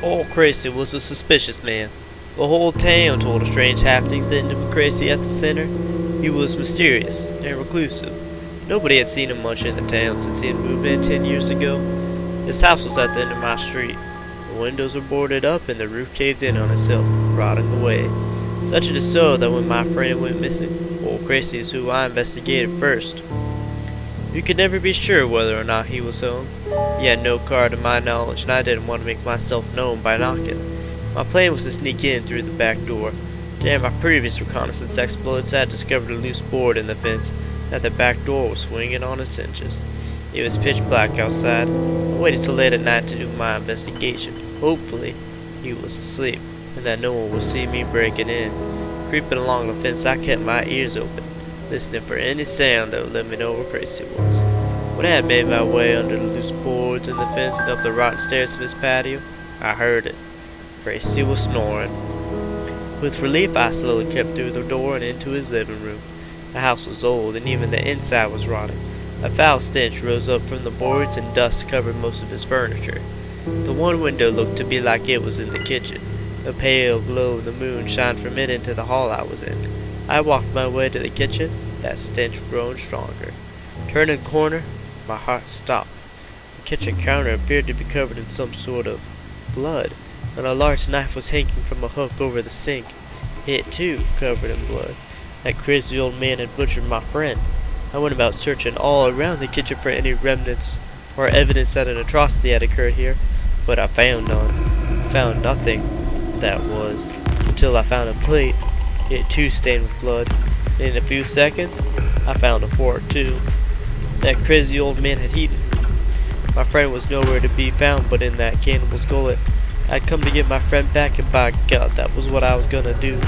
Old Cracey was a suspicious man. The whole town told of strange happenings to ended with Cracey at the center. He was mysterious and reclusive. Nobody had seen him much in the town since he had moved in 10 years ago. His house was at the end of my street. The windows were boarded up and the roof caved in on itself, rotting away. Such it is so that when my friend went missing, old Cracey is who I investigated first. You could never be sure whether or not he was home. He had no card to my knowledge, and I didn't want to make myself known by knocking. My plan was to sneak in through the back door. During my previous reconnaissance exploits, I had discovered a loose board in the fence, and that the back door was swinging on its hinges. It was pitch black outside. I waited till late at night to do my investigation. Hopefully, he was asleep, and that no one would see me breaking in. Creeping along the fence, I kept my ears open, listening for any sound that would let me know where Cracey was. When I had made my way under the loose boards in the fence and up the rotten stairs of his patio, I heard it. Cracey was snoring. With relief, I slowly crept through the door and into his living room. The house was old, and even the inside was rotting. A foul stench rose up from the boards, and dust covered most of his furniture. The one window looked to be like it was in the kitchen. A pale glow of the moon shined from it into the hall I was in. I walked my way to the kitchen, that stench growing stronger. Turning a corner, my heart stopped. The kitchen counter appeared to be covered in some sort of blood, and a large knife was hanging from a hook over the sink. It, too, covered in blood. That crazy old man had butchered my friend. I went about searching all around the kitchen for any remnants or evidence that an atrocity had occurred here, but I found none. I found nothing, that was, until I found a plate. It too stained with blood. In a few seconds, I found a fork too. That crazy old man had eaten. My friend was nowhere to be found but in that cannibal's gullet. I'd come to get my friend back, and by God, that was what I was gonna do.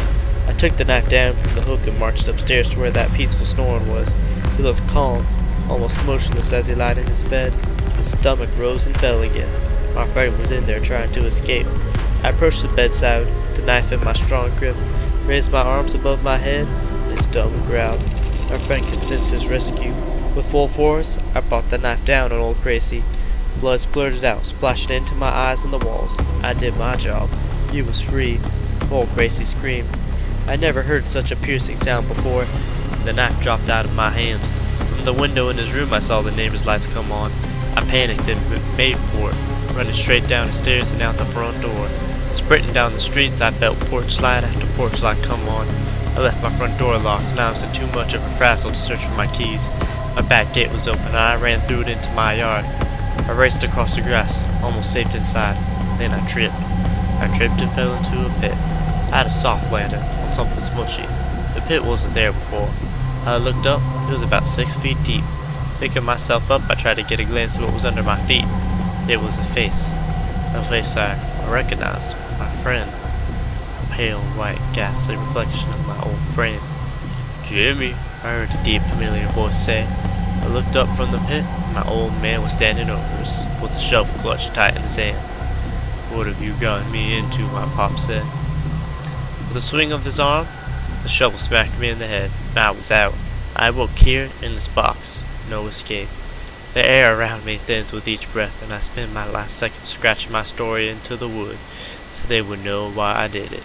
I took the knife down from the hook and marched upstairs to where that peaceful snoring was. He looked calm, almost motionless as he lied in his bed. His stomach rose and fell again. My friend was in there trying to escape. I approached the bedside, the knife in my strong grip, raised my arms above my head, and his dumb growled. My friend could sense his rescue. With full force, I brought the knife down on old Cracey. Blood splurted out, splashing into my eyes and the walls. I did my job. He was free. Old Cracey screamed. I never heard such a piercing sound before. The knife dropped out of my hands. From the window in his room, I saw the neighbor's lights come on. I panicked and made for it, running straight down the stairs and out the front door. Sprinting down the streets, I felt porch light after porch light come on. I left my front door locked, and I was in too much of a frazzle to search for my keys. My back gate was open, and I ran through it into my yard. I raced across the grass, almost safe inside. Then I tripped. I tripped and fell into a pit. I had a soft landing on something smushy. The pit wasn't there before. I looked up. It was about 6 feet deep. Picking myself up, I tried to get a glance at what was under my feet. It was a face. A face I recognized. My friend. A pale, white, ghastly reflection of my old friend. "Jimmy," I heard a deep, familiar voice say. I looked up from the pit. My old man was standing over us, with the shovel clutched tight in his hand. "What have you gotten me into?" my pop said. With a swing of his arm, the shovel smacked me in the head, and I was out. I woke here in this box. No escape. The air around me thins with each breath, and I spend my last seconds scratching my story into the wood, so they would know why I did it.